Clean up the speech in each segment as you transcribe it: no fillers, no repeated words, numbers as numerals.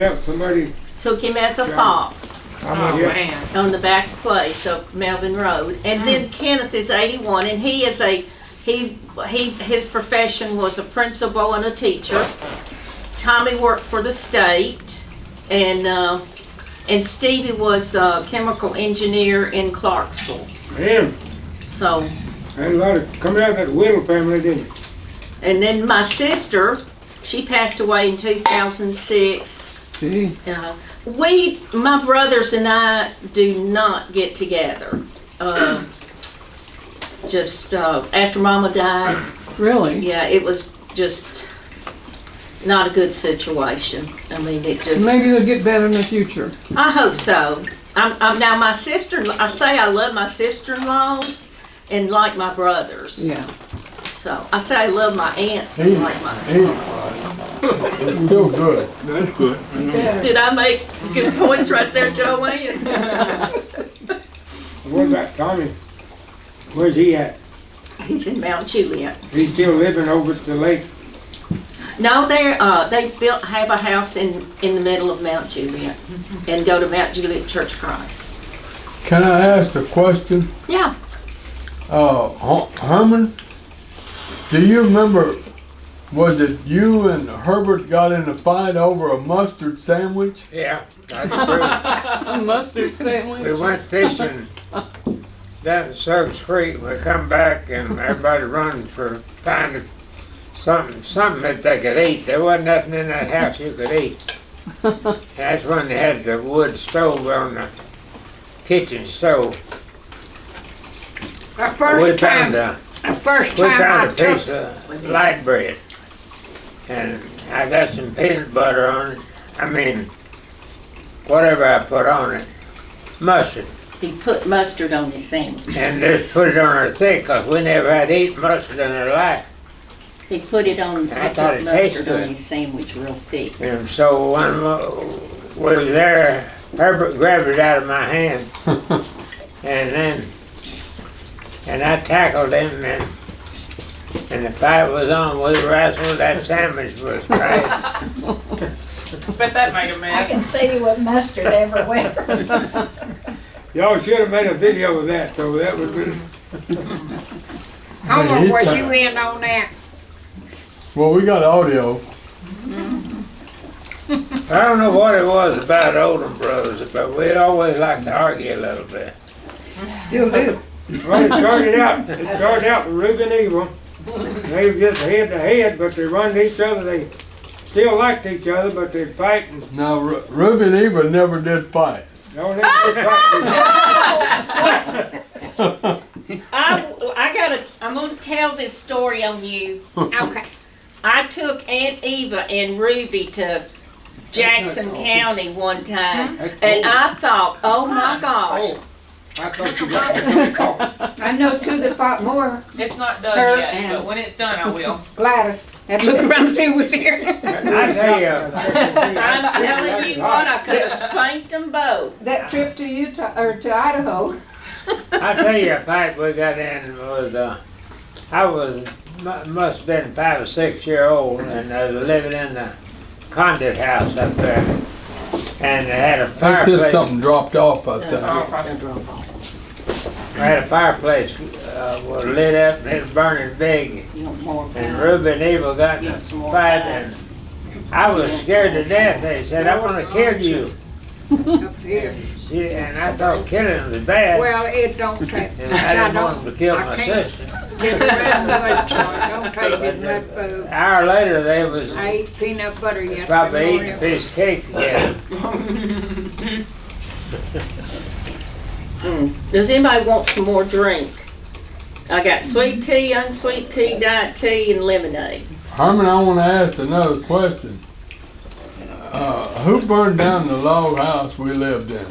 Yep, somebody took him as a fox Man. on the back place of Melvin Road. And then Kenneth is 81, and he is his profession was a principal and a teacher. Tommy worked for the state, and Stevie was a chemical engineer in Clarksville. man, So, had a lot of coming out of that Whittle family, didn't it? and then my sister, she passed away in 2006. See? My brothers and I do not get together. Just after Mama died, Really? yeah, it was just not a good situation. I mean, it just. Maybe they'll get better in the future. I hope so. Now my sister. I say I love my sister-in-laws and like my brothers. Yeah. So I say I love my aunts and like my. Feel good. That's good. Did I make good points right there, Joann? What about Tommy? Where's he at? He's in Mount Juliet. He's still living over at the lake. No, they have a house in the middle of Mount Juliet and go to Mount Juliet Church of Christ. Can I ask a question? Yeah. Herman, do you remember, was it you and Herbert got in a fight over a mustard sandwich? Yeah, that's true. A mustard sandwich. We went fishing down at Suggs Creek. We come back and everybody running for finding something that they could eat. There wasn't nothing in that house you could eat. That's when they had the wood stove on the kitchen stove. The first time I a took piece of light bread, and I got some peanut butter on it. I mean, whatever I put on it, mustard, He put mustard on his sandwich. and just put it on her thick, 'cause we never had eaten mustard in our life. He put it on. I He thought put it mustard tasted on good. his sandwich real thick. And so when we was there, Herbert grabbed it out of my hand, and I tackled him, and the fight was on. We wrestled. That sandwich was great. Bet that made a I mess. can see with mustard everywhere. Y'all should have made a video of that, though. That would be. How long was you in on that? Well, we got audio. I don't know what it was about Odum brothers, but we always liked to argue a little bit. Still do. Well, it started out with Reuben Evil. They were just head to head, but they run each other. They still liked each other, but they'd fight and Now, Reuben Eva never did fight. no, they did fight. I'm gonna tell this story on you. Okay. I took Aunt Eva and Ruby to Jackson County one time, and I thought, oh my gosh. Oh, I thought you got I know two that fought more. It's not done Her yet, and- but when it's done, I will. Gladys had to look around and see who was here. I tell you, I'm telling you what, I could have spanked them both. That trip to Utah or to Idaho. I tell you, a fight we got in was I must have been 5 or 6 years old, and I was living in the Condit house up there, and they had a I think fireplace. just something dropped off out there. We had a fireplace was lit up and it was burning big. You want more? And Ruby and Eva got in a fight, and I was scared to death. They said, "I want to kill you." Up here. And I thought killing was bad. Well, it don't take. And I didn't want to kill my can't sister. get around much, so it don't take But as much food. an hour later, they was I ate peanut butter yesterday probably eating a morning. piece of cake together. Does anybody want some more drink? I got sweet tea, unsweet tea, diet tea, and lemonade. Herman, I want to ask another question. Who burned down the log house we lived in?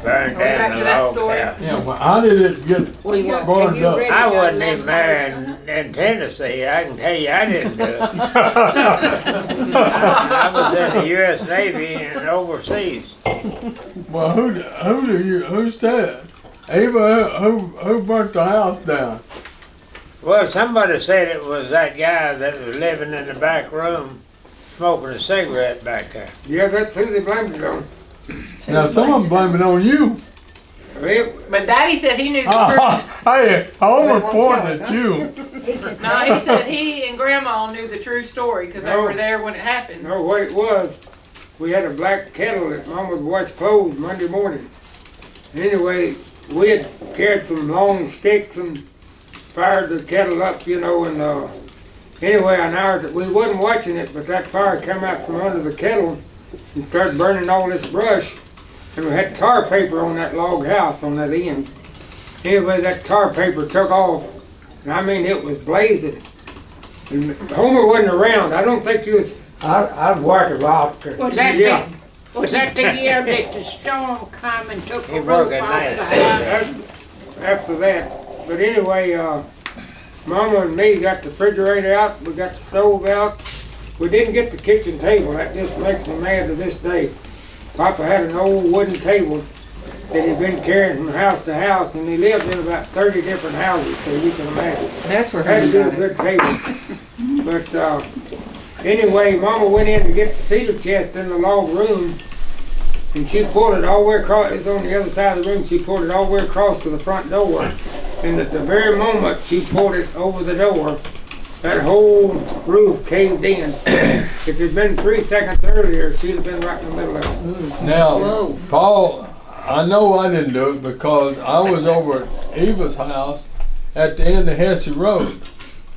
Burned back down to the that log story. house. Yeah, well, how did it get What do you want? burned you up? ready? I wasn't even there in Tennessee. I can tell you I didn't do it. I was in the U.S. Navy and overseas. Well, who said? Eva, who burnt the house down? Well, somebody said it was that guy that was living in the back room smoking a cigarette back there. Yeah, that's who they blamed it on. Now, some of them blame it on you. Well, But Daddy said he knew the truth. Hey, Homer pointed at you. No, he said he and Grandma knew the true story because they were there when it happened. no, what it was, we had a black kettle that Mom would wash clothes Monday morning. Anyway, we had carried some long sticks and fired the kettle up, you know, and anyway, an hour, we wasn't watching it, but that fire came out from under the kettle and started burning all this brush. And we had tar paper on that log house on that end. Anyway, that tar paper took off, and I mean, it was blazing. And Homer wasn't around. I don't think he was. I've worked a lot. Was that Yeah. was that the year that the storm come and took He the worked roof at off the night. house? After that. But anyway, Mama and me got the refrigerator out, we got the stove out. We didn't get the kitchen table, that just makes me mad to this day. Papa had an old wooden table that he'd been carrying from house to house, and he lived in about 30 different houses, so you can imagine. That's where Had to Herman be a got it. good table. But anyway, Mama went in to get the cedar chest in the log room, and she pulled it all the way across. It's on the other side of the room. She pulled it all the way across to the front door, and at the very moment she pulled it over the door, that whole roof caved in. If it had been 3 seconds earlier, she'd have been right in the middle of it. Now, Whoa. Paul, I know I didn't do it because I was over at Eva's house at the end of Hesse Road.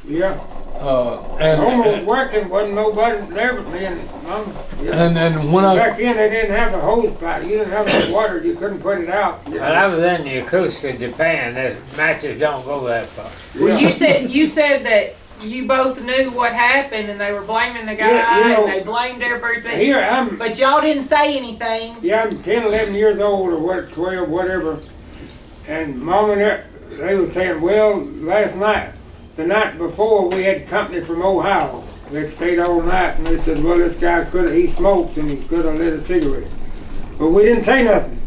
Yeah. Homer was And working, wasn't nobody there but me and Mama. Yeah. and then when I Back then, they didn't have a hose pipe. You didn't have no water. You couldn't put it out. You know. When I was in Yokosuka, Japan, the matches don't go that far. Well, you said that you both knew what happened and they were blaming the guy Yeah, you know, and they blamed everything. Here I'm. But y'all didn't say anything. Yeah, I'm 10, 11 years old or what, 12, whatever. And Mom and they were saying, well, last night, the night before, we had company from Ohio. We had stayed all night, and they said, well, this guy he smokes and he could have lit a cigarette. But we didn't say nothing.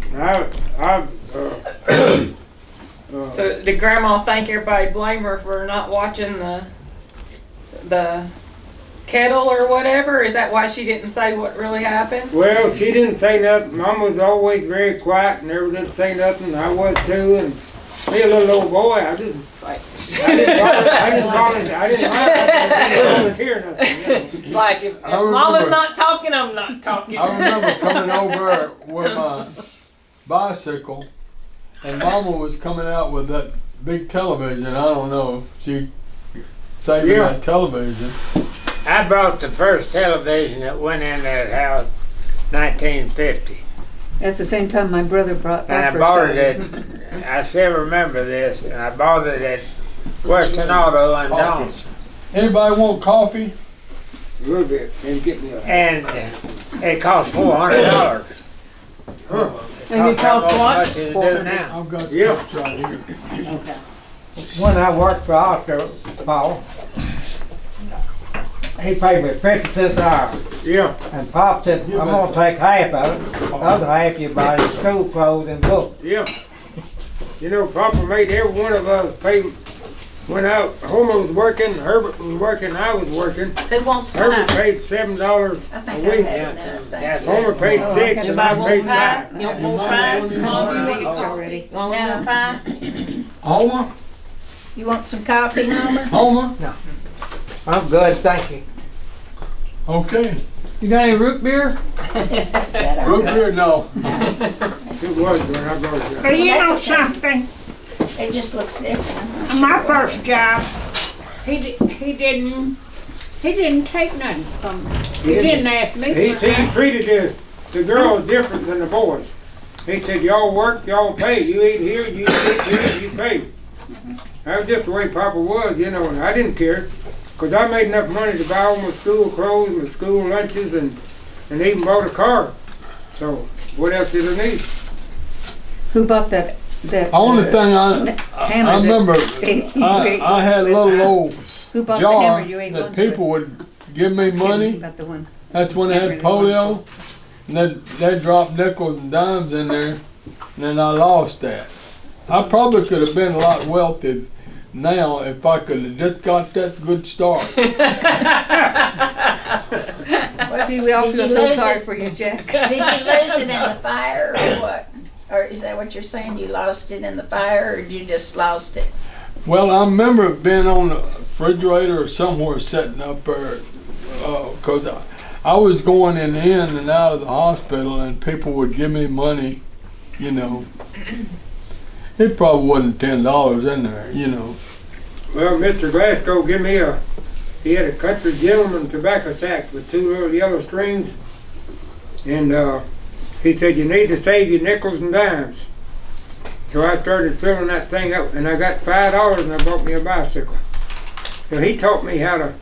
So did Grandma think everybody blame her for not watching the kettle or whatever? Is that why she didn't say what really happened? Well, she didn't say nothing. Mom was always very quiet and never did say nothing. I was too, and me, a little old boy, I didn't volunteer nothing. You know. It's like if I remember- Mama's not talking, I'm not talking. I remember coming over with my bicycle, and Mama was coming out with that big television. I don't know if she saving Yeah. that television. I bought the first television that went in that house, 1950. That's the same time my brother brought And our I first bought it television. at, I still remember this, and I bought it at Western Auto in Donaldson. Anybody want coffee? A little bit, and get me a. And it cost $400. And it cost what? Much as it do now. I've got Yeah. cups right here. When I worked for Oscar, Paul, he paid me 50 cents an hour. Yeah. And Pop said, I'm gonna take half of it, the other half you buy school clothes and books. Yeah. You know, Papa made every one of us pay. When Homer was working, Herbert was working, I was working. Who wants Herbert pie? paid $7 I a think I week. had enough. That's Homer it. paid $6 and I Anybody want paid pie? $5. You want more pie? Leaves already. Want more pie? Homer? You want some coffee, Homer? Homer? I'm good, thank you. Okay. You got any root beer? Root beer? No. It was when I brought it. But you know That's okay. something, It just looks different. on my first job, he didn't take nothing from me. He didn't ask me He for nothing. treated the girls different than the boys. He said, y'all work, y'all pay. You eat here, you eat here, you pay. That was just the way Papa was, you know, and I didn't care. Because I made enough money to buy all my school clothes, my school lunches, and even bought a car. So, what else did I need? Who bought that? Only thing hammer I remember, you ate I had a lunch with, little old Who bought the jar hammer you ate that lunch people with? would give me I was kidding money. about the one. That's when they had polio. And they'd drop nickels and dimes in there. And then I lost that. I probably could have been a lot wealthy now if I could have just got that good start. Gee, we all Did feel you so lose sorry it? for you, Jack. Did you lose it in the fire or what? Or is that what you're saying? You lost it in the fire or you just lost it? Well, I remember it being on the refrigerator or somewhere sitting up there, because I was going in and out of the hospital, and people would give me money, you know. It probably wasn't $10 in there, you know. Well, Mr. Glasgow he had a country gentleman tobacco sack with 2 little yellow strings, and he said, you need to save your nickels and dimes. So I started filling that thing up, and I got $5 and I bought me a bicycle. So he taught me how to.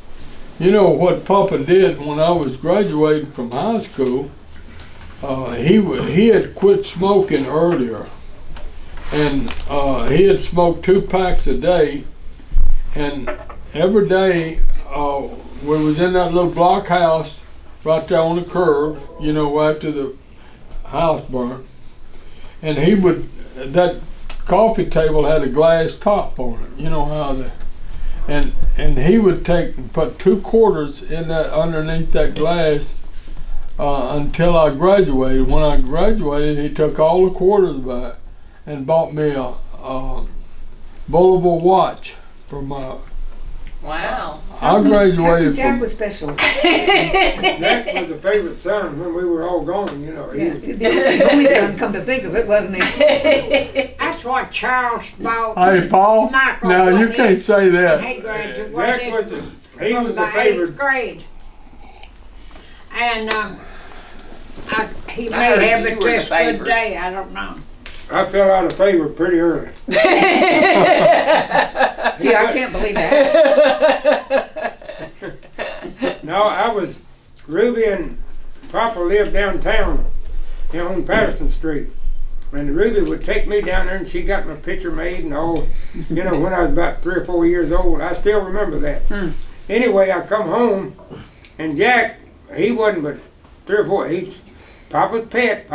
You know what Papa did when I was graduating from high school? He had quit smoking earlier, and he had smoked 2 packs a day, and every day we was in that little block house right there on the curb, you know, after the house burned, and that coffee table had a glass top on it, you know how and he would put 2 quarters in that underneath that glass until I graduated. When I graduated, he took all the quarters back and bought me a Boulevard watch for my. Wow. I graduated Jack from. was special. Jack was a favorite son when we were all gone, you know. Yeah, he was the only son, come to think of it, wasn't he? That's what Charles bought. Hey, Paul. Michael Now you bought can't say that. He graduated Jack was he from was the a favorite. 8th grade. And he I may heard have you a were the just good favorite. day, I don't know. I fell out of favor pretty early. Gee, I can't believe that. No, Ruby and Papa lived downtown on Patterson Street. And Ruby would take me down there and she got my picture made and all, you know, when I was about 3 or 4 years old. I still remember that. Anyway, I come home and Jack, he wasn't but 3 or 4, he's Papa's pet,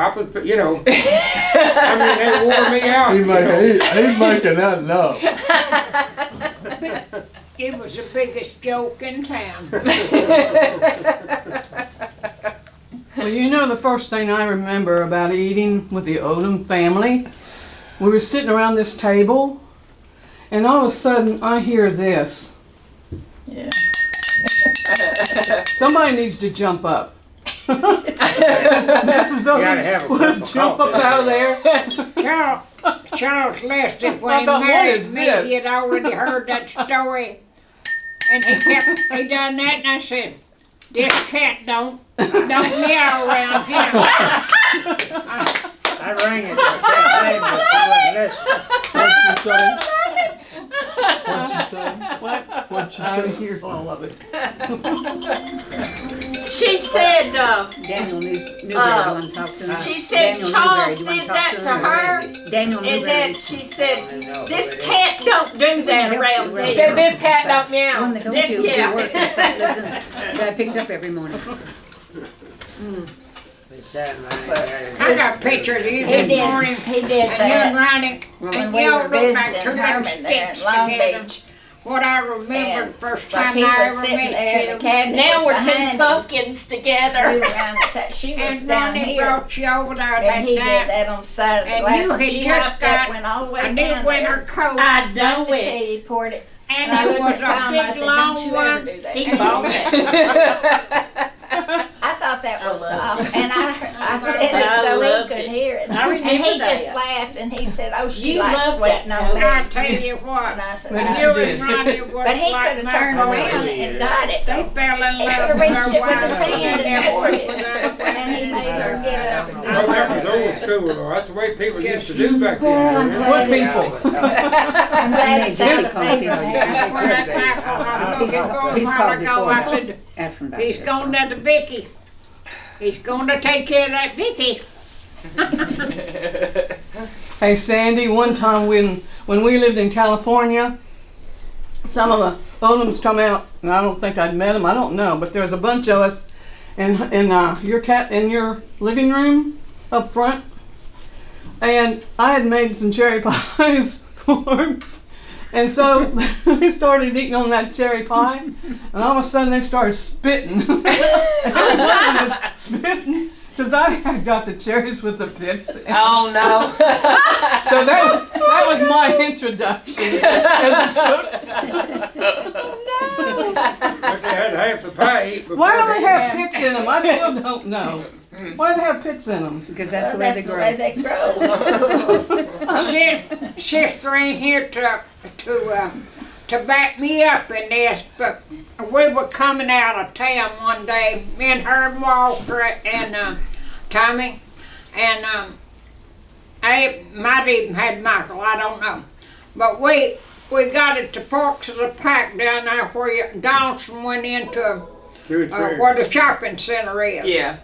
you know. I mean, they wore me out. He's making that up. It was the biggest joke in town. Well, you know, the first thing I remember about eating with the Odum family, we were sitting around this table, and all of a sudden I hear this. Yeah. Somebody needs to jump up. Mrs. gotta have a Odum cup would of jump up coffee. out of there. Charles Lester, I when he thought, what married is me, this? he had already heard that story. And he done that, and I said, this cat don't meow around here. I rang it, but I can't say, but she wasn't listening. What'd you say? What'd you I say? hear all of it. She said, Daniel Newberry, you want to talk to him? she said Daniel Charles Newberry, you did wanna talk that to him? her, Daniel and Newberry. then she said, this cat don't do that around Said here. this cat don't One meow. that don't This- do yeah. work, that lives in, that I picked up every morning. I got pictures of you this morning, He did and that you riding, when and we y'all were look like visiting 2 little Herman there in sticks Long together. Beach. What I remember And the first But time he I was ever sitting there in the met you. cabinet. Now was we're 2 behind him. pumpkins We together. were around the she was And down Ronnie here. brought you over there that And he did night. that on the side of the And glass. you And had she just hopped got up, went all the way A down new winter there. coat. I Got know the it. tea, poured it. And And I it looked was at Tom, I a said, big don't long you ever one. do that. He And bought it. I thought that was I love soft, and I said it I so he loved could it. hear it. I And remember he that. just laughed, and he said, "Oh, she You likes loved waiting that, on me." I tell you what, And I said, But "Oh." you and Ronnie was But he like could have my turned boys. around and got it. They fell in He love could have with reached their it with wives. his hand and poured it, And and he made her get up and do Well, that was it. old school, though. That's the way people used to do back Well, I'm then. glad it's, people? I'm glad it's out of Exactly. favor now. That's when that Michael, I was looking for a He's while called ago, before. I said, Ask him about he's this. going to the Vicky. He's going to take care of that Vicky. Hey Sandy, one time when we lived in California, some of the Odums come out, and I don't think I'd met them. I don't know, but there was a bunch of us in your living room up front, and I had made some cherry pies for him, And so we started eating on that cherry pie, and all of a sudden they started spitting. And one of them was spitting because I had got the cherries with the pits. Oh no. So that was my introduction as a cook. But they had half the pie eat before Why do they they- have pits in them? I still don't know. Why do they have pits in them? Because that's the way they grow. Sister ain't here to back me up in this, but we were coming out of town one day, me and Herman Walker and Tommy, and I might even had Michael, I don't know. But we got at the Forks of the Pike down there where Dawson went into where the shopping center is. Yeah.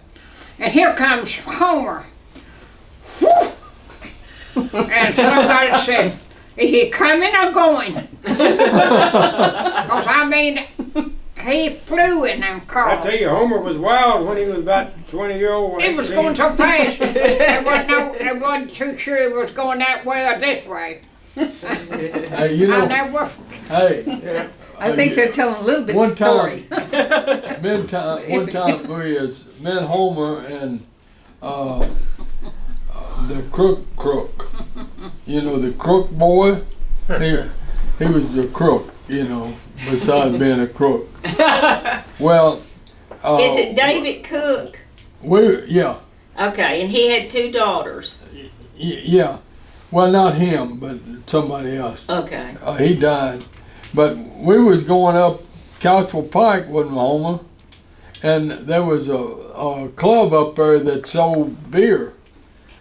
And here comes Homer. And somebody said, is he coming or going? Because I mean, he flew in them I cars. tell you, Homer was wild when he was about 20-year-old. He was going so fast. They wasn't too sure he was going that way or this way. Hey, you know, And they were, hey, I think they're telling a little bit One story. one time we was me and Homer and the crook. You know, the crook boy. He was the crook. You know, besides being a crook. Well, Is it David Cook? yeah. Okay, and he had 2 daughters. Yeah. Well, not him, but somebody else. Okay. He died. But we was going up Couchville Pike, wasn't Homer? And there was a club up there that sold beer.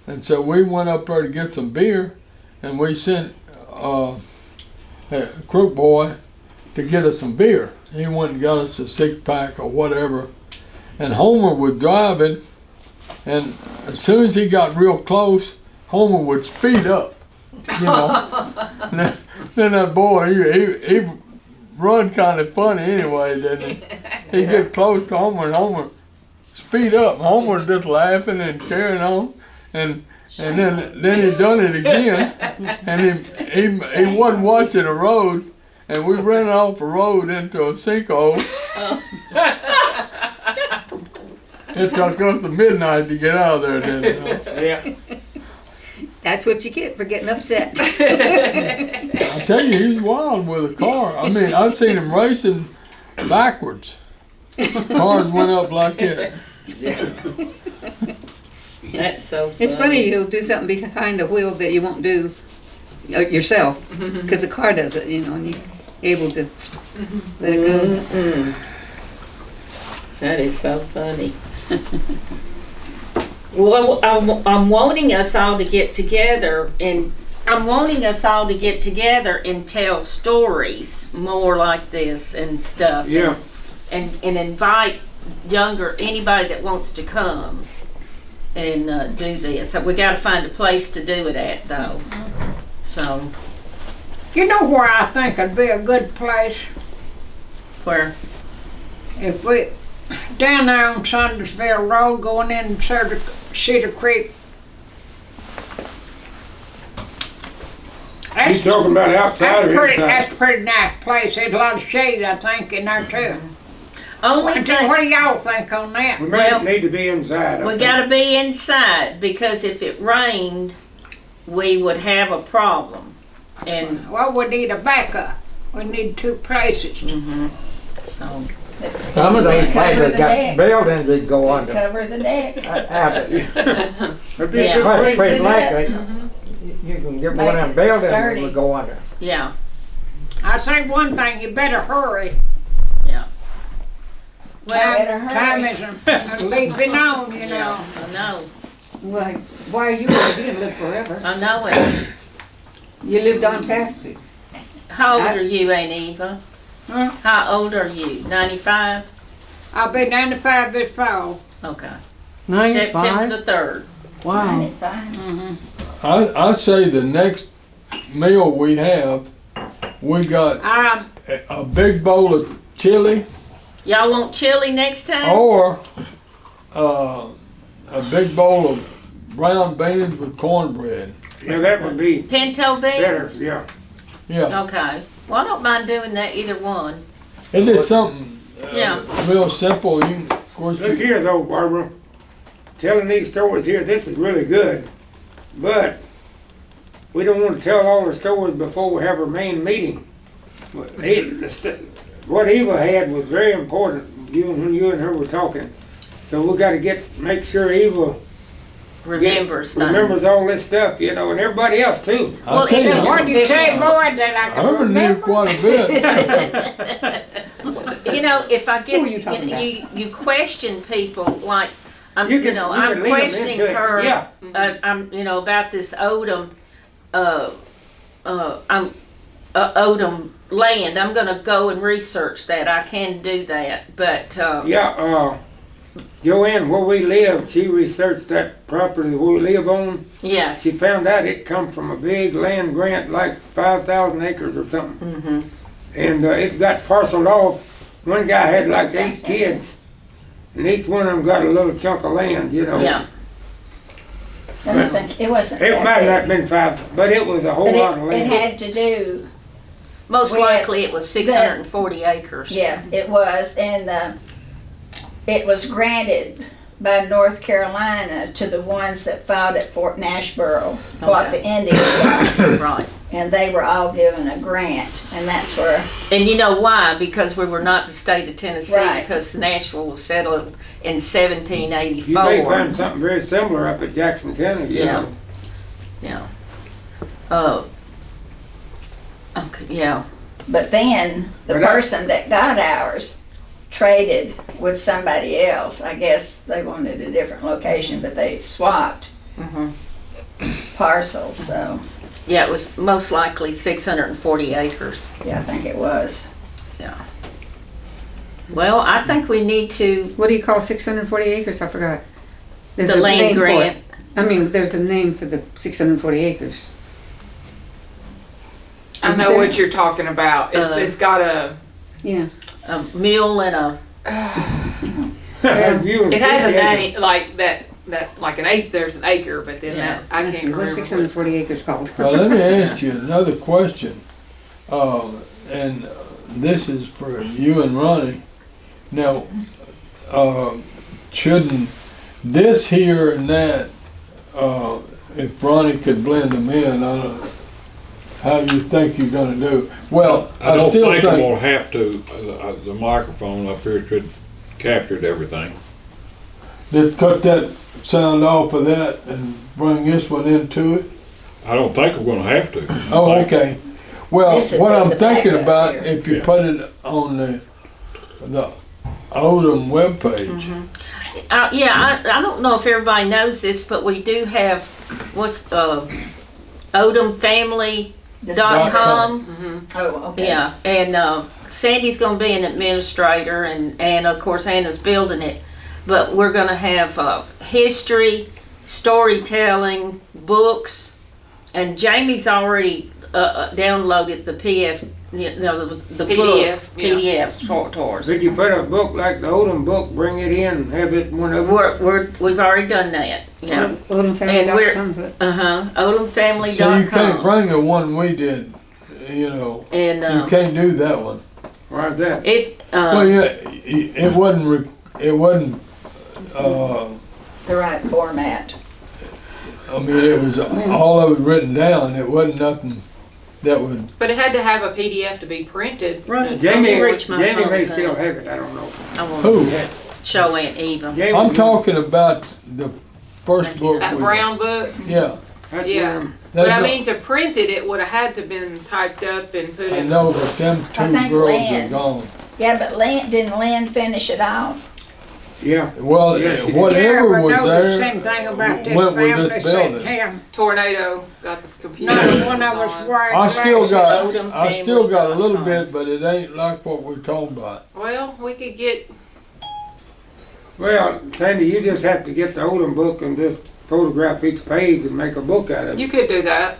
And so we went up there to get some beer, and we sent a crook boy to get us some beer. He went and got us a 6-pack or whatever. And Homer was driving, and as soon as he got real close, Homer would speed up, you know. Then that boy, he run kind of funny anyway, didn't he? He'd get close to Homer, and Homer speed up. Homer just laughing and carrying on, and then he done it again, and he wasn't watching the road, and we ran off the road into a sinkhole. It took us to midnight to get out of there, didn't it? Yeah. That's what you get for getting upset. I tell you, he's wild with a car. I mean, I've seen him racing backwards. Cars went up like that. That's so funny. It's funny you'll do something behind the wheel that you won't do yourself, because the car does it, you know, and you're able to let it go. That is so funny. Well, I'm wanting us all to get together and tell stories more like this and stuff. Yeah. And invite anybody that wants to come and do this. We got to find a place to do it at, though. So, you know where I think would be a good place? where? If we, down there on Sundersville Road going in Cedar Creek. He's talking about outside or inside. That's a pretty nice place. There's a lot of shade, I think, in there too. Only What thing, do y'all think on that? We may need to be inside. I we think. got to be inside because if it rained, we would have a problem. And Well, we need a backup. We need 2 places. so, Some of these places got buildings that go under. Cover the deck. That'd be a Yeah. good That's place. pretty Sit likely. You can get one of them Make it buildings that sturdy. would go under. yeah, I say one thing, you better hurry. yeah. Well, Better hurry. Time isn't leaping on, you know. yeah, I know. Why are you going to live forever? I know it. You lived on past it. How old are you, Aunt Eva? Huh? How old are you? 95? I'll be 95 this fall. Okay. 95? September the 3rd. Wow. 95. I say the next meal we have, we got a big bowl of chili Y'all want chili next time? or a big bowl of brown beans with cornbread. Yeah, that would be Pinto better. beans? Yeah. Yeah, Okay. Well, I don't mind doing that, either one. it is something Yeah. real simple. You, can- of course, Look you, here though, Barbara, telling these stories here, this is really good, but we don't want to tell all the stories before we have our main meeting. What Eva had was very important, when you and her were talking. So we gotta make sure Eva Remembers things. remembers all this stuff, and everybody else too. I'll tell you, What did you say, boy, that I can Herman knew remember? quite a bit. If I get, Who are you talking you question people, like, I'm You can I'm lead 'em questioning into it, her, yeah. I'm, about this Odum, Odum land. I'm gonna go and research that. I can do that, but, Joann, where we live, she researched that property where we live on. yes. She found out it come from a big land grant, like 5,000 acres or something. Mm-hmm. And it's got parceled off. One guy had like 8 kids, and each one of them got a little chunk of land, Yeah. I don't think, it wasn't It that might big. not have been 5, but it was a whole But lot of it land. had to do, Most Well, likely it was 640 acres. yeah, it was, and it was granted by North Carolina to the ones that fought at Fort Nashboro, fought Okay. the Indians, Right. and they were all given a grant, and that's where, And you know why? Because we were not the state of Tennessee, Right. because Nashville was settled in You 1784. may find something very similar up at Jackson County, Yeah. Yeah. Okay, yeah. but then the But I- person that got ours traded with somebody else. I guess they wanted a different location, but they swapped Mhm. parcels, so, Yeah, it was most likely 640 acres. yeah, I think it was. Well, I think we need to, What do you call 640 acres? I forgot. There's the a land name for it. grant. I mean, there's a name for the 640 acres. I know what you're talking about. It's got a, Yeah. A mule and a, it has a name, like that, like an eighth, there's an acre, but then Yeah. that, I can't What's remember. 640 acres called? Well, let me ask you another question. And this is for you and Ronnie. Now, shouldn't this here and that, if Ronnie could blend them in, I don't know how you think you're gonna do. Well, I don't still think I'm gonna have to. The microphone up here should captured everything. Just cut that sound off of that and bring this one into it. I don't think I'm gonna have to. Oh, okay. Well, This would what be I'm the thinking backup about, here. if you Yeah. put it on the Odum webpage, yeah, I don't know if everybody knows this, but we do have, OdumFamily.com. Oh, okay. Yeah, and Sandy's gonna be an administrator, and of course Hannah's building it. But we're gonna have history, storytelling, books, and Jamie's already downloaded the the PDFs, book, yeah. PDFs for us. Did you put a book like the Odum book, bring it in, and have it one of them? We've already done that. Yeah. OdumFamily.com. OdumFamily.com. so you can't bring the one we did, you know. And You can't do that one. Why's that? it Well, yeah, it wasn't, The right format. I mean, it was all of it written down. It wasn't nothing that would, But it had to have a PDF to be printed. Ronnie, Jamie, reach my Jamie phone, may honey. still have it, I don't know. I want who? to show Aunt Eva. Jamie, I'm talking about the first book. That we- brown book. Yeah. that's Yeah. one. But That I no- mean, to print it, it would have had to been typed up and put I in. know, but them I two think girls are Lynn. gone. Yeah, but didn't Lynn finish it off? Yeah. Well, Yes, you did. whatever Yeah, but was know the there, same thing about this went with family this sitting building. here. Tornado got the computer. Not one of us on. wearing I still glasses. got, I still got a little bit, but it ain't like what we're talking about. Well, we could get. Well, Sandy, you just have to get the Odum book and just photograph each page and make a book out of it. You could do that.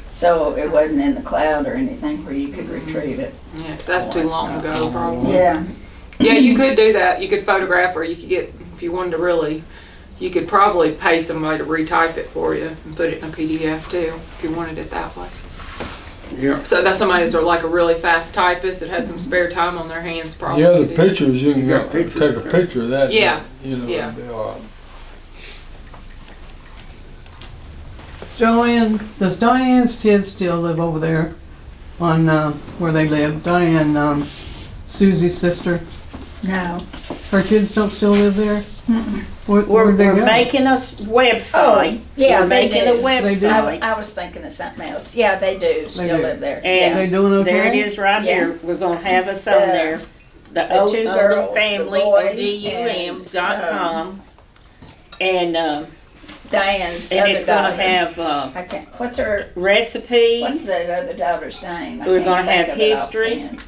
So it wasn't in the cloud or anything where you could retrieve it. Yeah, 'cause that's too long ago, probably. Yeah, Yeah, you could do that. You could photograph, or you could get, if you wanted to really, you could probably pay somebody to retype it for you and put it in a PDF too, if you wanted it that way. Yeah. So that's somebody who's like a really fast typist that had some spare time on their hands probably. Yeah, the could do. pictures, you can got go, pictures, take a okay. picture of that. Yeah. You know, Yeah. they are. Joann, does Diane's kids still live over there on where they live? Diane, Susie's sister. No. Her kids don't still live there? We're Where'd they go? making a website. Yeah, We're they making do. a website. I was thinking of something else. Yeah, they do still do. live there. And They doing okay? there it is right Yeah. here. We're gonna have us on The- there. The the two Odum girls, family, the boy, ODUM.com. And Diane's and other it's gonna daughter. have I can't. What's recipes. that other daughter's name? I We're can't gonna think have of it history. offhand.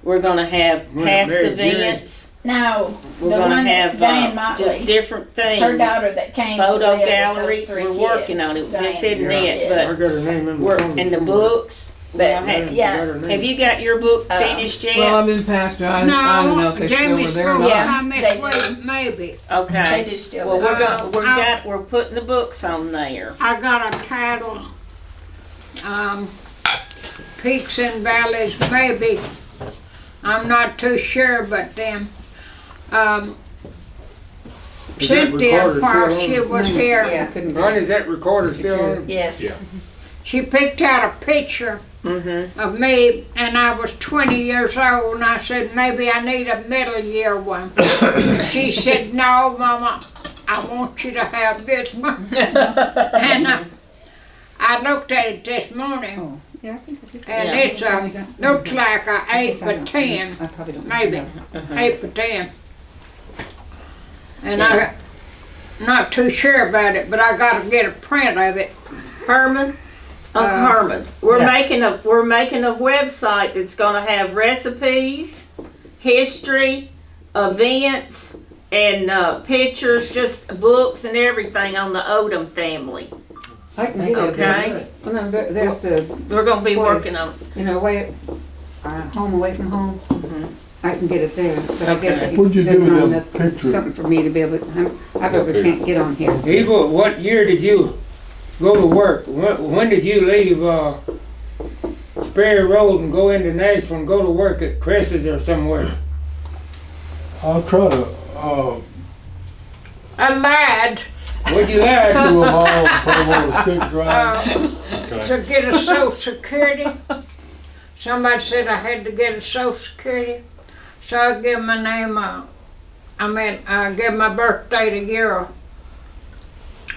We're gonna have We're past very good. events. No, We're the gonna one have Diane Motley. just different things. Her daughter that came to Photo live with gallery. those three We're kids. working on it. This Diane's isn't three it, kids. I got her name in We're the phone in the somewhere. books. We're But, gonna have, yeah. Got her name. have you got your book Uh, finished yet? Well, I've been past it. I don't know if they're still over Jamie's there or supposed to not. Yeah, come they this do. week, maybe. Okay. They do still Well, live there. we're putting the books on there. I got a title, Peaks and Valleys, maybe. I'm not too sure, but Is that Cynthia, recorder while still she on? was here, Yeah, couldn't be. Ron, is that recorder still on? Yes. Yeah. she picked out a picture of me, and I was 20 years old, and I said, maybe I need a middle year one. She said, no, Mama, I want you to have this one. And I looked at it this morning, Yeah, I think I did. and Yeah. it's looks like a 8 by 10, I probably don't. maybe, 8 by 10. And I'm not too sure about it, but I gotta get a print of it. Herman, Uncle Herman, we're yeah. making a website that's gonna have recipes, history, events, and pictures, just books and everything on the Odum family. I can get it. Okay. Well, no, they have to, We're gonna be Please. working on it. you know, home away from home. I can get it there, but I guess Okay. What'd you do there's with not them enough- pictures? something for me to be able to, I probably can't get on here. Eva, what year did you go to work? When did you leave Sperry Road and go into Nashville and go to work at Cress's or somewhere? I'll try to I lied What'd you like? do them all, put them on a stick drive. to get a social security. Somebody said I had to get a social security. So I give my name, I give my birthday a year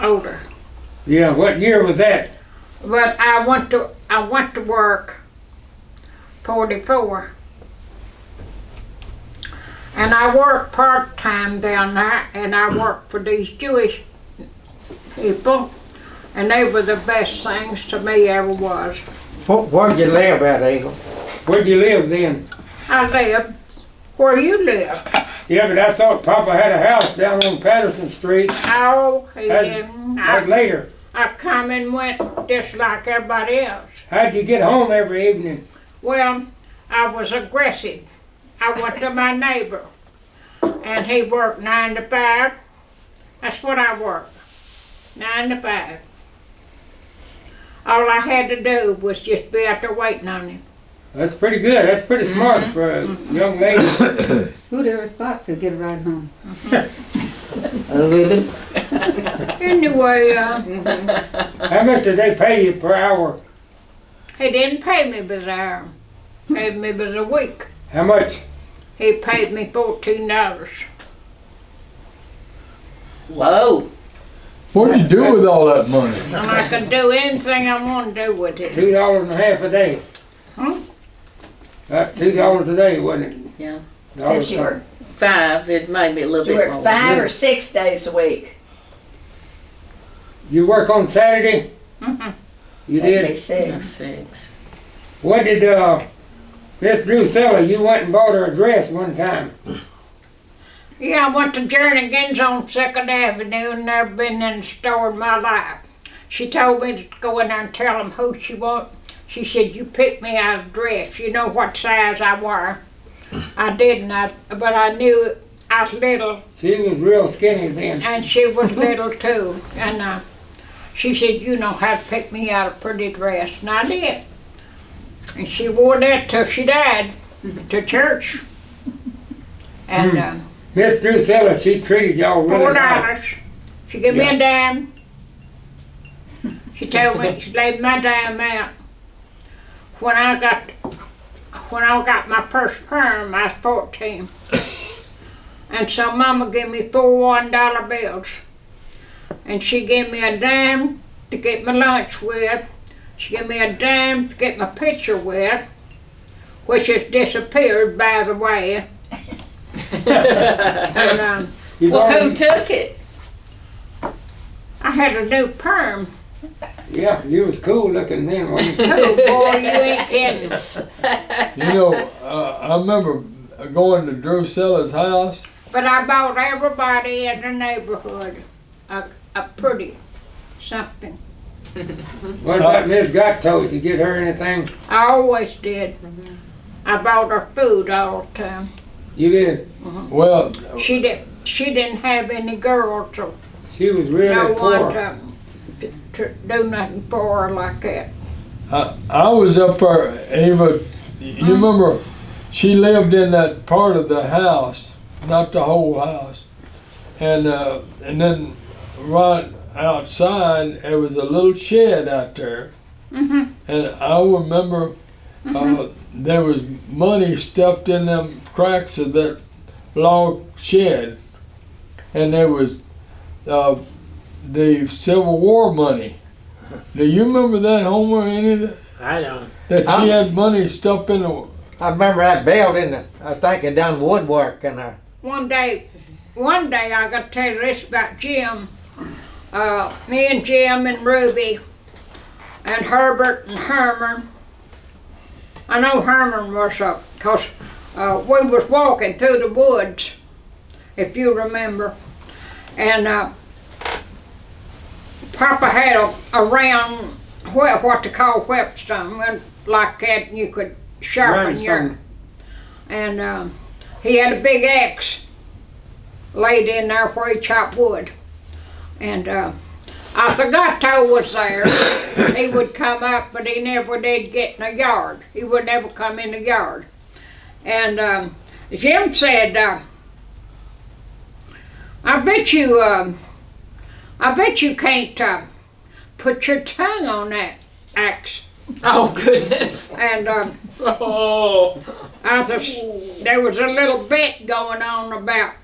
older. Yeah, what year was that? But I went to work 44. And I worked part-time down there, and I worked for these Jewish people, and they were the best things to me ever was. Where'd you live at, Eagle? Where'd you live then? I lived where you live. Yeah, but I thought Papa had a house down on Patterson Street. Oh, he That- didn't. That later. I come and went just like everybody else. How'd you get home every evening? Well, I was aggressive. I went to my neighbor, and he worked 9 to 5. That's what I worked, 9 to 5. All I had to do was just be out there waiting on him. That's pretty good. That's pretty smart for a young lady. Who'd ever thought to get a ride home? A little bit. Anyway, How much did they pay you per hour? he didn't pay me by the hour. Paid me by the week. How much? He paid me $14. Whoa. What'd you do with all that money? And I could do anything I want to do with it. $2.50 a day. Huh? That's $2 a day, wasn't it? Yeah. Since you work, 5, it may be a little you bit work more. 5 or 6 days a week. You work on Saturday? You That'd be did? 6. 6. What did, Miss Drusilla, you went and bought her a dress one time. Yeah, I went to Jernigan's on 2nd Avenue and never been in a store in my life. She told me to go in there and tell them who she was. She said, you picked me out a dress. You know what size I wear. I didn't, but I knew I was little, She was real skinny then. and she was little too. And she said, you know how to pick me out a pretty dress. And I did. And she wore that till she died to church. And Miss Drusilla, she treated y'all really $4. nice. She gave me a dime. She told me she laid my dime out. When I got my first perm, I was 14. And so Mama gave me 4 $1 bills. And she gave me a dime to get my lunch with. She gave me a dime to get my picture with, which has disappeared, by the way. And, Well, who took it? I had a new perm. Yeah, you was cool looking then, wasn't you? Oh boy, you ain't kidding. You know, I remember going to Drusilla's house. But I bought everybody in the neighborhood a pretty something. What about Miss Gatto? Did you get her anything? I always did. I bought her food all the time. You did? Well, She didn't have any girls, so She was really no poor. one to do nothing for her like that. I was up there, Eva, you remember, she lived in that part of the house, not the whole house. And then right outside, there was a little shed out there. And I remember there was money stuffed in them cracks of that log shed. And there was the Civil War money. Do you remember that, Homer, any of that? I don't. That she had money stuffed in the... I remember that building, I think it done woodwork in there. One day I got to tell you this about Jim. Me and Jim and Ruby and Herbert and Herman. I know Herman was because we was walking through the woods, if you remember. And Papa had a round, what they call whetstone, like that, and you could sharpen your. And he had a big axe laid in there where he chopped wood. And after Gatto was there, he would come up, but he never did get in the yard. He would never come in the yard. And Jim said, I bet you can't put your tongue on that axe. Oh, goodness. And Oh. there was a little bit going on about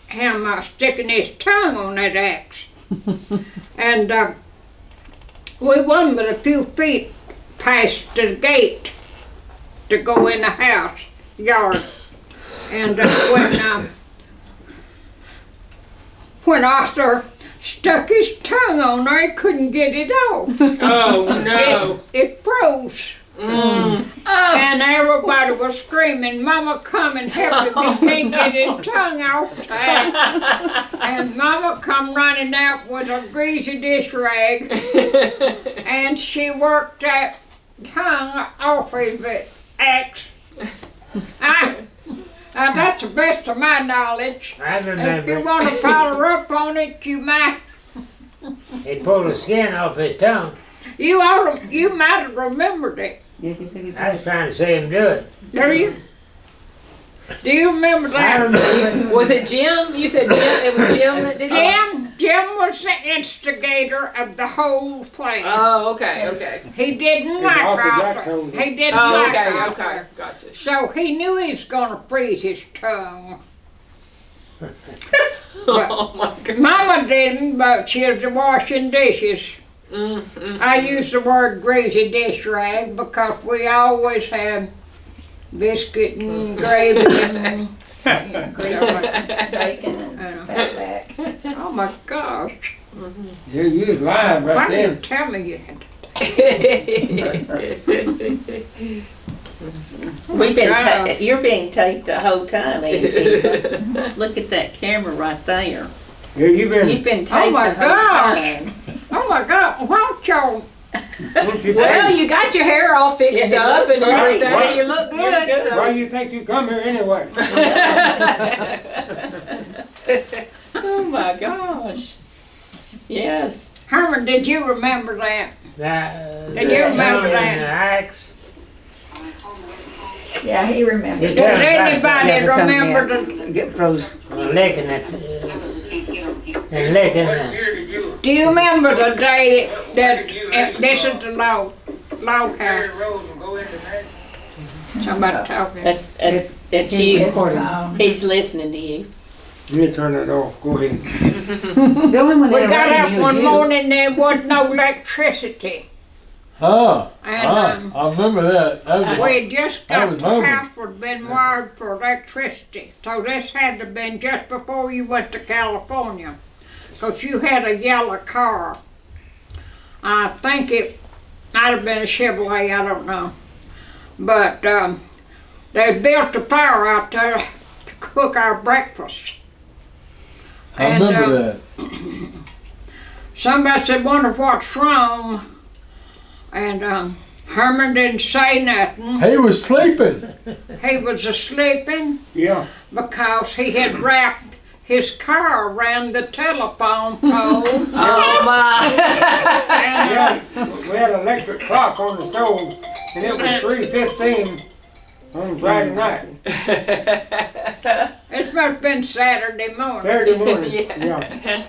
him sticking his tongue on that axe. And we wasn't but a few feet past the gate to go in the house, yard. And when Arthur stuck his tongue on there, he couldn't get it off. Oh, no. It froze. And everybody was screaming, Mama, come and help him. He can't get his tongue off. And Mama come running out with a greasy dish rag. And she worked that tongue off of the axe. That's the best of my knowledge. I If remember. you want to follow up on it, you might. He pulled the skin off his tongue. You might have remembered it. Yes, he said he I was trying to see him do it. Do you? Do you remember I that? remember. Was it Jim? You said Jim, it was Jim that did it? Jim was the instigator of the whole thing. Oh, okay, okay. He didn't like Arthur Arthur. Gatto. He didn't Oh, like okay, Arthur. okay. Gotcha. So he knew he was going to freeze his tongue. Oh, my God. Mama didn't, but she was washing dishes. I use the word greasy dish rag because we always had biscuit and gravy and Grease like bacon and fat back. oh my gosh. Yeah, you was lying right Why then. didn't you tell me you had You're being taped the whole time, Eva. Look at that camera right there. Yeah, you You've been. been taped my the whole gosh. time. Oh my God, why don't y'all Well, you got your hair all fixed Yeah, up and great. everything. Why- You look good. You're So. Why you think you come here anyway? Oh my gosh. Yes. Herman, did you remember that? Did you remember that? The axe? Yeah, he remembered. Does anybody Yeah, they're coming remember out. the, Get froze. Licking it. And licking What it. year did you? do you remember the day that, this is the log house, Road and go into that? somebody talking? It's It's you. gone. He's listening to you. Let me turn that off, go ahead. The only one We that got ever up one you. morning, there was no electricity. And, I remember that. That was, we had just I got was the hungry. house was been wired for electricity. So this had to have been just before you went to California. 'Cause you had a yellow car. I think it might have been a Chevrolet, I don't know. But they built the power out there to cook our breakfast. I And, remember that. Somebody said, wonder what's wrong. And Herman didn't say nothing. He was sleeping. He was asleeping Yeah. because he had wrapped his car around the telephone pole. Oh my! Yeah, we had an electric clock on the stove, and it was 3:15 on Friday night, It must have been Saturday morning. Saturday morning. Yeah.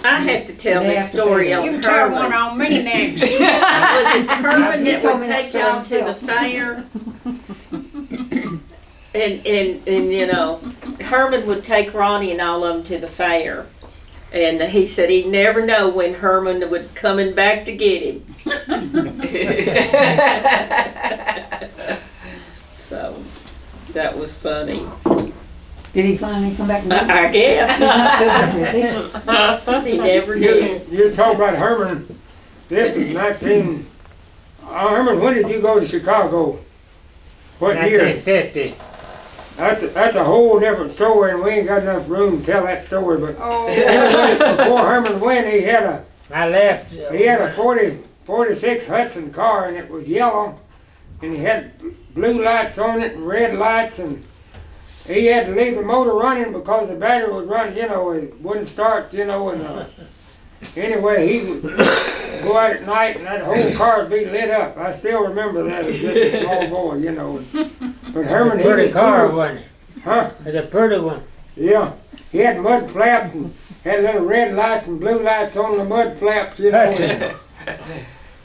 I have to tell They this have to story pay on You can tell one Herman. on me next. Was it Herman He that told would me that take story y'all to the himself. fair? And you know, Herman would take Ronnie and all of them to the fair. And he said he'd never know when Herman would coming back to get him. So that was funny. Did he finally come back? And do it? I guess. He's not still there, is he? He never did. You talk about Herman. This is 19. Herman, when did you go to Chicago? What year? 1950. That's a whole different story, and we ain't got enough room to tell that story. But Oh, before Herman went, he had a I 46 Hudson car, and it was yellow, and he had blue lights on it and red lights, and he had to leave the motor running because the battery was running. You know, it wouldn't start. You know, and anyway, he would go out at night, and that whole car would be lit up. I still remember that as just a small boy. You know, but Herman, he pretty was car, cool. wasn't it? Huh? It was a pretty one. Yeah, he had mud flaps and had little red lights and blue lights on the mud flaps, you know. Hudson.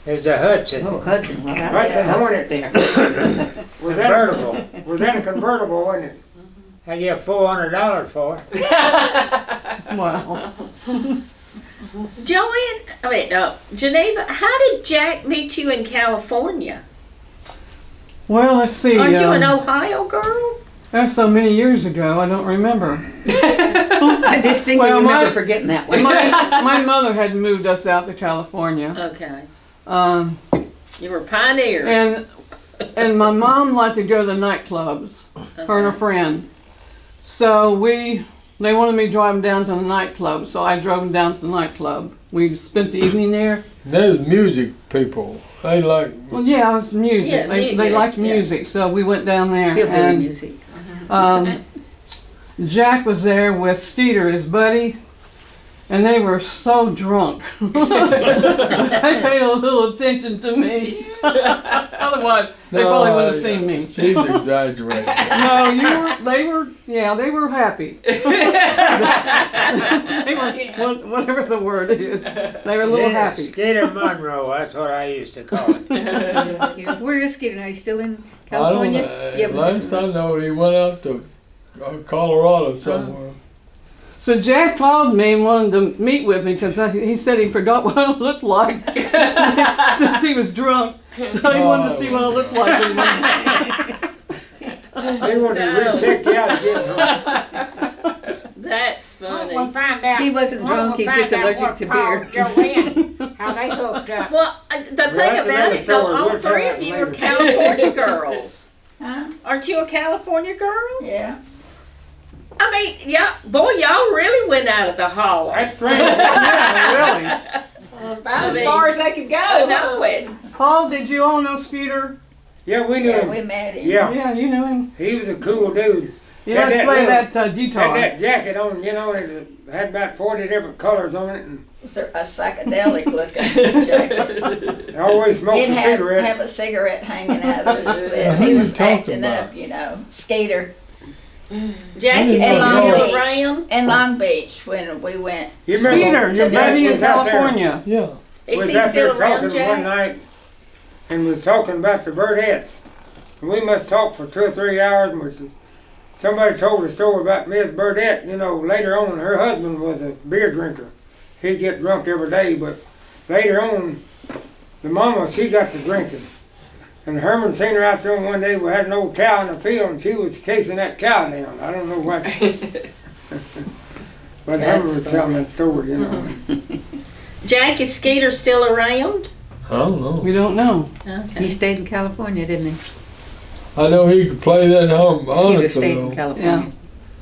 It was a Hudson. Oh, Hudson. Well, Hudson that's Hornet. there. Was that Convertible. was that a convertible, wasn't it? I get $400 for it. Wow. Joann, Geneva, how did Jack meet you in California? Well, let's see. Aren't you an Ohio girl? That's so many years ago, I don't remember. I distinctly Well, remember my- forgetting that one. My mother had moved us out to California. Okay. Um, You were pioneers. and my mom liked to go to the nightclubs, her and her friend. So they wanted me to drive them down to the nightclub, so I drove them down to the nightclub. We spent the evening there. There's music people. They like. Well, yeah, it was music. Yeah, They music, liked yeah. music, so we went down there. Hillbilly And music. Jack was there with Steeder, his buddy, and they were so drunk. They paid a little attention to me. Otherwise, they probably wouldn't have seen me. She's exaggerating. No, they were happy. They were, whatever the word is, they were a little happy. Skeeter Monroe, that's what I used to call it. Where is Skeeter now? He's still in I don't California? know. Yeah, Last I know, he went out to Colorado somewhere. So Jack called me and wanted to meet with me because he said he forgot what I looked like since he was drunk. So he wanted to see what I looked like. They wanted to recheck you out again, That's we'll funny. find out. He wasn't drunk, he's just allergic to beer. Joann, how they hooked up. Well, the thing that's about another it, though, story. all We'll tell three that of you later. are California girls. Huh? Aren't you a California girl? Yeah. I mean, yeah, boy, y'all really went out of the hall. That's strange. Yeah, really. About as far as they could go. I know it. Paul, did you all know Skeeter? Yeah, we knew Yeah, him. we met him. Yeah, Yeah, you knew him. he was a cool dude. You Had like to that play little- that Had guitar. that jacket on, you know, and it had about 40 different colors on it, and It was a psychedelic looking jacket. I always smoked He'd a cigarette. have a cigarette hanging out of his lip. Who He you was talking acting about? up, you know, skater. Jackie's I didn't still know that. around. In Long Beach when we went. You remember? Peter, your to buddy in was out there. California. Yeah. We Is was he out there still around, talking one Jack? night, and was talking about the birdettes. And we must talk for 2 or 3 hours. And somebody told a story about Miss Burdette. You know, later on, her husband was a beer drinker. He'd get drunk every day, but later on, the mama, she got to drinking. And Herman seen her out there one day. We had an old cow in the field, and she was chasing that cow down. I don't know what. But Herman was telling that story, you know. Jack, is Skeeter still around? I don't know. We don't know. He Okay. stayed in California, didn't he? I know he could play that Skeeter harmonica stayed in though. California.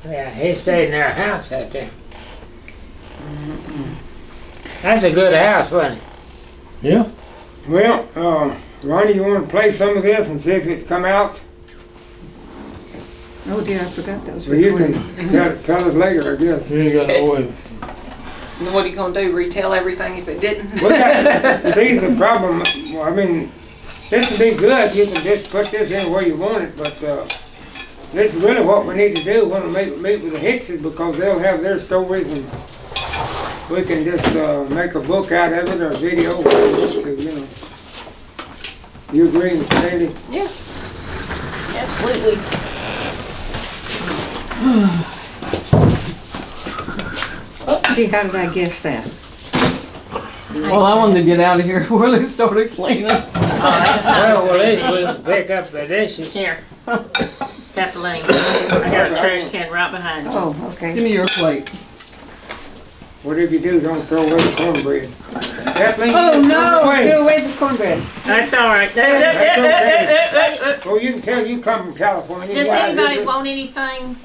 Yeah, he stayed in their house out there. That's a good house, wasn't it? Yeah. Well, Ronnie, you want to play some of this and see if it come out? Oh dear, I forgot that was So you recorded. can tell us later, I guess. He ain't got no way. So what are you gonna do, retell everything if it didn't? See, the problem, well, I mean, this would be good, you can just put this in where you want it, but, this is really what we need to do, when we meet with the Hickses, because they'll have their stories, and we can just, make a book out of it, or video, or whatever we want to, you know. You agree, Sandy? Yeah. Absolutely. See, how did I guess that? Well, I wanted to get out of here before they started cleaning. Well, at least we can pick up the dishes. Here. Kathleen, I got a trash can right behind you. Oh, Give okay. me your plate. Whatever you do, don't throw away the cornbread. Kathleen, Oh you no, throw it away. threw away the cornbread. That's all right. That's okay. Well, you can tell you come from California. Does Why, anybody this is- want anything?